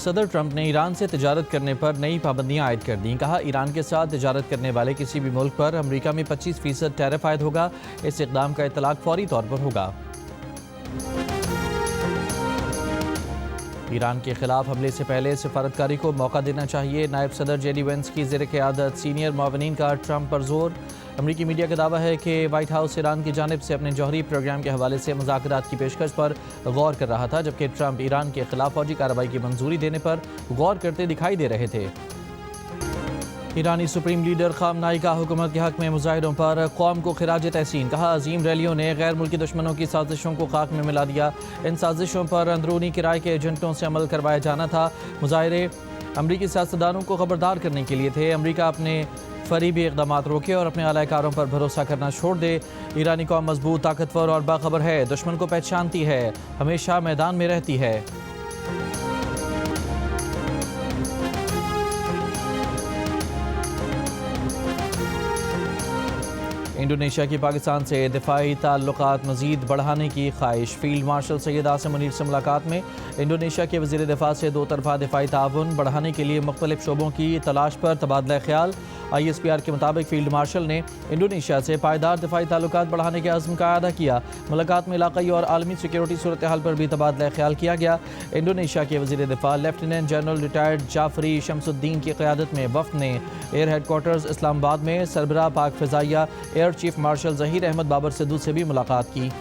सदर ट्रंप ने ईरान से तिजारत करने पर नई पाबंदियां आयद कर दी। कहा, ईरान के साथ तिजारत करने वाले किसी भी मुल्क पर अमेरिका में 25% टैरिफ आयद होगा। इस इक़दाम का इतलाक फौरी तौर पर होगा। ईरान के खिलाफ हमले से पहले सफारतकारी को मौका देना चाहिए। नायब सदर जेडी वेंस की ज़ेर क़यादत सीनियर मुआवनीन का ट्रंप पर जोर। अमरीकी मीडिया का दावा है कि वाइट हाउस ईरान की जानिब से अपने जौहरी प्रोग्राम के हवाले से मुज़ाकरात की पेशकश पर गौर कर रहा था, जबकि ट्रंप ईरान के खिलाफ फौजी कार्रवाई की मंजूरी देने पर गौर करते दिखाई दे रहे थे। ईरानी सुप्रीम लीडर खामनाई का हुकूमत के हक में मुजाहिरों पर कौम को खिराज तहसीन। कहा, अजीम रैलियों ने गैर मुल्की दुश्मनों की साजिशों को खाक में मिला दिया। इन साजिशों पर अंदरूनी किराए के एजेंटों से अमल करवाया जाना था। मुजाहिरे अमरीकी सियासतदानों को खबरदार करने के लिए थे। अमरीका अपने फरीबी इक़दाम रोके और अपने अलाकारों पर भरोसा करना छोड़ दे। ईरानी कौम मजबूत, ताकतवर और बाखबर है, दुश्मन को पहचानती है, हमेशा मैदान में रहती है। इंडोनेशिया की पाकिस्तान से दिफाई ताल्लुकात मज़ीद बढ़ाने की ख्वाहिश। फील्ड मार्शल सैयद आसिम मुनीर से मुलाकात में इंडोनेशिया के वज़ीर दिफा से दो तरफ़ा दिफाई ताउन बढ़ाने के लिए मुख्तलिफ शोबों की तलाश पर तबादला ख्याल। ISPR के मुताबिक फील्ड मार्शल ने इंडोनेशिया से पायदार दिफाई ताल्लुकात बढ़ाने के अज़्म का अदा किया। मुलाकात में इलाक़ाई और आलमी सिक्योरिटी सूरत हाल पर भी तबादला ख्याल किया गया। इंडोनेशिया के वज़ीर दिफा lieutenant general retired Jafri Shamsuddin की क़यादत में वफ़द ने एयर हेडकोार्टर्स इस्लामाबाद में सरबराह पाक फ़िज़ाइया air chief marshal Zaheer Ahmed Babar Sidhu से भी मुलाकात की।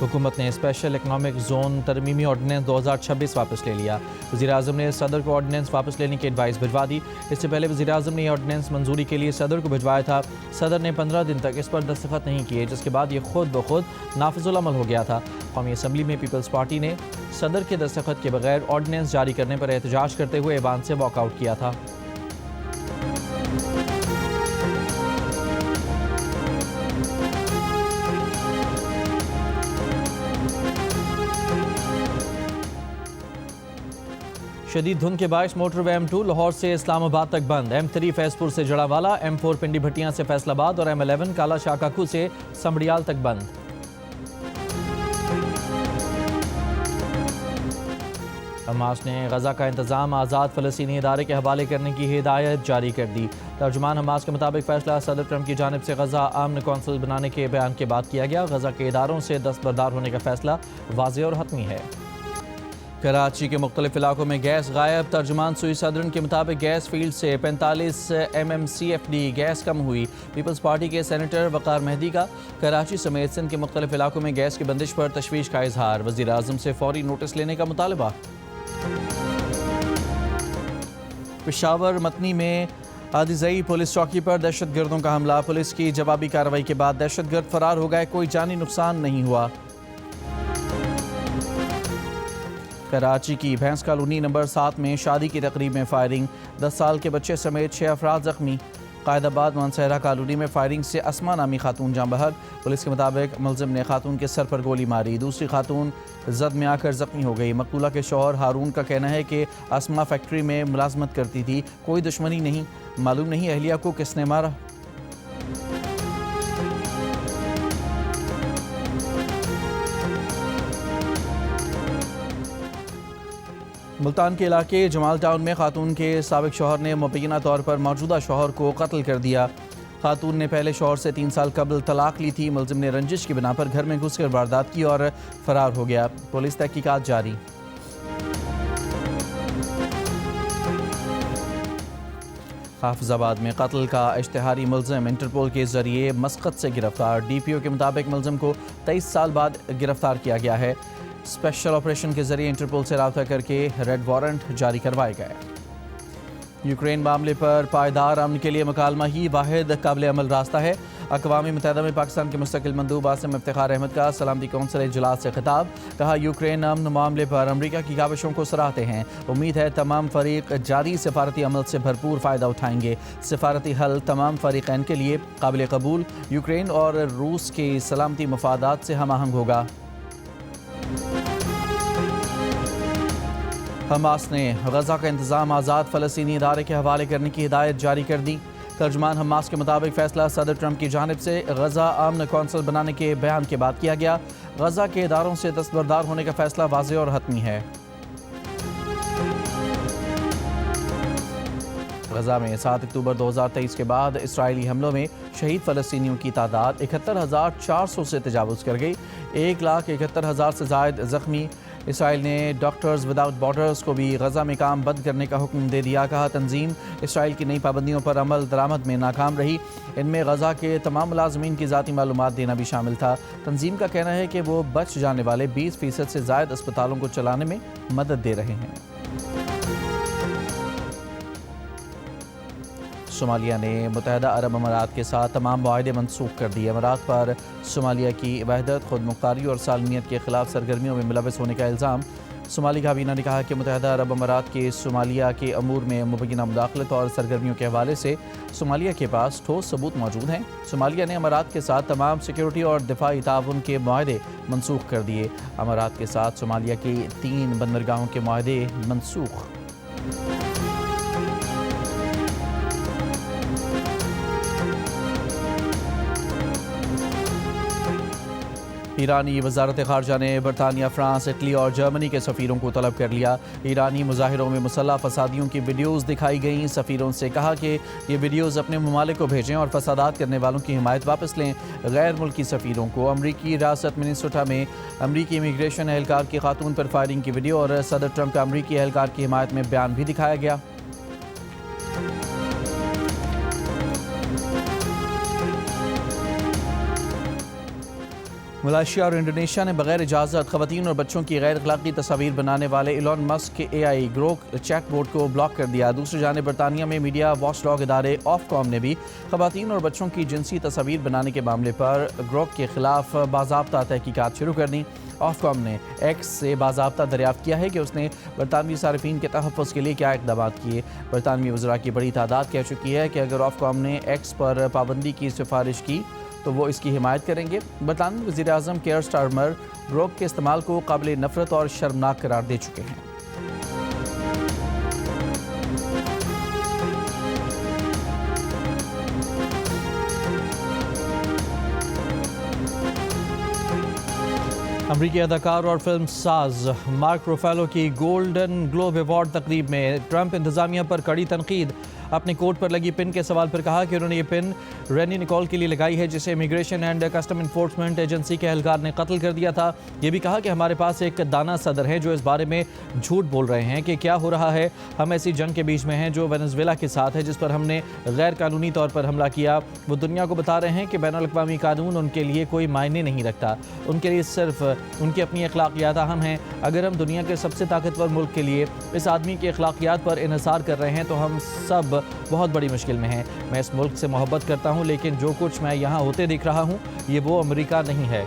हुकूमत ने स्पेशल इकनॉमिक जोन तरमीमी ऑर्डिनेंस 2026 वापस ले लिया। वज़ीर-ए-आज़म ने सदर को ऑर्डिनेंस वापस लेने की एडवाइस भिजवा दी। इससे पहले वज़ीर-ए-आज़म ने ऑर्डिनेंस मंजूरी के लिए सदर को भिजवाया था। सदर ने 15 दिन तक इस पर दस्तखत नहीं किए, जिसके बाद ये खुद ब खुद नाफिजुल अमल हो गया था। कौमी असम्बली में पीपल्स पार्टी ने सदर के दस्तखत के बगैर ऑर्डिनेंस जारी करने पर एहतजाज करते हुए ऐवान से वॉकआउट किया था। शदीद धुंध के बायस मोटरवे M2 लाहौर से इस्लामाबाद तक बंद। M3 फैजपुर से जड़ावाला, M4 पिंडी भट्टियां से फैसलाबाद और M11 काला शाकाकू से समड़ियाल तक बंद। हमास ने गजा का इंतजाम आज़ाद फ़लस्तीनी इदारे के हवाले करने की हिदायत जारी कर दी। तर्जुमान हमास के मुताबिक फैसला सदर ट्रंप की जानिब से गजा आमन कौंसिल बनाने के बयान के बाद किया गया। गजा के इदारों से दस्तबरदार होने का फैसला वाज़ेह और हतमी है। कराची के मुख्तलिफ इलाकों में गैस गायब। तर्जुमान सुई सदरन के मुताबिक गैस फील्ड से 45 mmCFD गैस कम हुई। पीपल्स पार्टी के सेनेटर वक़ार मेहदी का कराची समेत सिंध के मुख्तलिफ इलाकों में गैस की बंदिश पर तशवीश का इजहार। वज़ीर-ए-आज़म से फौरी नोटिस लेने का मुतालबा। पेशावर मतनी में आदिजई पुलिस चौकी पर दहशतगर्दों का हमला। पुलिस की जवाबी कार्रवाई के बाद दहशतगर्द फरार हो गए, कोई जानी नुकसान नहीं हुआ। कराची की भैंस कॉलोनी नंबर 7 में शादी की तकरीब में फायरिंग। 10 साल के बच्चे समेत 6 अफराद जख्मी। कायदाबाद मानसहरा कॉलोनी में फायरिंग से अस्मा नामी खातून जाँ बहक। पुलिस के मुताबिक मुलजिम ने खातून के सर पर गोली मारी। दूसरी खातून जद में आकर जख्मी हो गई। मकतूला के शौहर हारून का कहना है कि अस्मा फैक्ट्री में मुलाजमत करती थी, कोई दुश्मनी नहीं। मालूम नहीं अहलिया को किसने मारा। मुल्तान के इलाके जमाल टाउन में खातून के साबिक शौहर ने मुबैना तौर पर मौजूदा शौहर को कत्ल कर दिया। खातून ने पहले शौहर से 3 साल कबल तलाक ली थी। मुलजिम ने रंजिश की बिना पर घर में घुसकर वारदात की और फरार हो गया। पुलिस तहकीकात जारी। हाफिजाबाद में कत्ल का इश्तिहारी मुलजिम इंटरपोल के जरिए मस्कत से गिरफ्तार। DPO के मुताबिक मुलजिम को 23 साल बाद गिरफ्तार किया गया है। स्पेशल ऑपरेशन के जरिए इंटरपोल से रब्ता करके रेड वारंट जारी करवाए गए। यूक्रेन मामले पर पायदार अमन के लिए मुकालमा ही वाहिद काबिल अमल रास्ता है। अक़वाम मुत्तहिदा में पाकिस्तान के मुस्तकिल मंदूब आसिम इफ्तिखार अहमद का सलामती कौंसिल इजलास से खिताब। कहा, यूक्रेन अमन मामले पर अमरीका की काविशों को सराहते हैं। उम्मीद है तमाम फरीक जारी सफारती अमल से भरपूर फ़ायदा उठाएंगे। सफारती हल तमाम फरीक़ैन के लिए काबिल कबूल, यूक्रेन और रूस के सलामती मफादात से हम आहंग होगा। हमास ने गजा का इंतजाम आज़ाद फ़लस्तीनी इदारे के हवाले करने की हिदायत जारी कर दी। तर्जुमान हमास के मुताबिक फैसला सदर ट्रंप की जानिब से गजा अमन कौंसिल बनाने के बयान के बाद किया गया। गजा के इदारों से दस्तबरदार होने का फैसला वाज़ेह और हतमी है। गजा में 7 अक्टूबर 2023 के बाद इसराइली हमलों में शहीद फ़लस्तीनियों की तादाद 71,400 से तजावुज़ कर गई। 1,71,000 से ज़ायद ज़ख्मी। इसराइल ने डॉक्टर्स विदाउट बॉर्डर्स को भी गजा में काम बंद करने का हुक्म दे दिया। कहा तंजीम इसराइल की नई पाबंदियों पर अमल दरामद में नाकाम रही। इनमें गजा के तमाम मुलाजमीन की ज़ाती मालूमात देना भी शामिल था। तंजीम का कहना है कि वो बच जाने वाले 20% से ज़ायद अस्पतालों को चलाने में मदद दे रहे हैं। सोमालिया ने मुत्तहदा अरब अमारात के साथ तमाम मुआहदे मनसूख कर दिए। अमारात पर सोमालिया की वहदत, खुद मुख्तारी और सालमियत के खिलाफ सरगर्मियों में मुलविस होने का इल्ज़ाम। सोमाली काबीना ने कहा कि मुत्तहदा अरब अमारात के सोमालिया के अमूर में मुबैना मुदाखलत और सरगर्मियों के हवाले से सोमालिया के पास ठोस सबूत मौजूद हैं। सोमालिया ने अमारात के साथ तमाम सिक्योरिटी और दिफाई ताउन के मुआहदे मनसूख कर दिए। अमारात के साथ सोमालिया की 3 बंदरगाहों के मुआहदे मनसूख। ईरानी वजारत ख़ारजा ने बरतानिया, फ्रांस, इटली और जर्मनी के सफ़ीरों को तलब कर लिया। ईरानी मुजाहिरों में मुसल्लह फसादियों की वीडियोज़ दिखाई गईं। सफ़ीरों से कहा कि ये वीडियोज़ अपने ममालिक को भेजें और फसादात करने वालों की हिमायत वापस लें। गैर मुल्की सफ़ीरों को अमरीकी रियासत मिनेसोटा में अमरीकी इमिग्रेशन एहलकार की खातून पर फायरिंग की वीडियो और सदर ट्रंप का अमरीकी एहलकार की हिमायत में बयान भी दिखाया गया। मलेशिया और इंडोनेशिया ने बगैर इजाज़त ख़वातीन और बच्चों की गैर अखलाकी तस्वीर बनाने वाले इलॉन मस्क के AI ग्रोक चैटबॉट को ब्लॉक कर दिया। दूसरी जानिब बरतानिया में मीडिया वॉचडॉग इदारे ऑफकॉम ने भी ख़वातीन और बच्चों की जिनसी तस्वीर बनाने के मामले पर ग्रोक के खिलाफ बाज़ाब्ता तहकीकात शुरू कर दी। ऑफकॉम ने एक्स से बाज़ाब्ता दरियाफ्त किया है कि उसने बरतानवी सार्फिन के तहफ़्फ़ुज़ के लिए क्या इक़दाम किए। बरतानवी वज़रा की बड़ी तादाद कह चुकी है कि अगर ऑफकॉम ने एक्स पर पाबंदी की सिफारिश की तो वो इसकी हिमायत करेंगे। बरतानवी वज़ीर-ए-आज़म केयर स्टारमर ग्रोक के इस्तेमाल को काबिल नफ़रत और शर्मनाक करार दे चुके हैं। अमरीकी अदाकार और फिल्म साज मार्क रुफेलो की गोल्डन ग्लोब अवार्ड तकरीब में ट्रंप इंतज़ामिया पर कड़ी तनकीद। अपने कोट पर लगी पिन के सवाल पर कहा कि उन्होंने ये पिन रेनी निकोल के लिए लगाई है, जिसे immigration and custom enforcement agency के एहलकार ने कत्ल कर दिया था। ये भी कहा कि हमारे पास एक दाना सदर है जो इस बारे में झूठ बोल रहे हैं कि क्या हो रहा है। हम ऐसी जंग के बीच में हैं जो वेनेजुएला के साथ है, जिस पर हमने गैर कानूनी तौर पर हमला किया। वो दुनिया को बता रहे हैं कि बैनुल-अक़वामी कानून उनके लिए कोई मायने नहीं रखता, उनके लिए सिर्फ उनकी अपनी अखलाकियात अहम हैं। अगर हम दुनिया के सबसे ताकतवर मुल्क के लिए इस आदमी की अखलाकियात पर इन्हिसार कर रहे हैं तो हम सब बहुत बड़ी मुश्किल में हैं। मैं इस मुल्क से मोहब्बत करता हूं, लेकिन जो कुछ मैं यहाँ होते दिख रहा हूं ये वो अमेरिका नहीं है।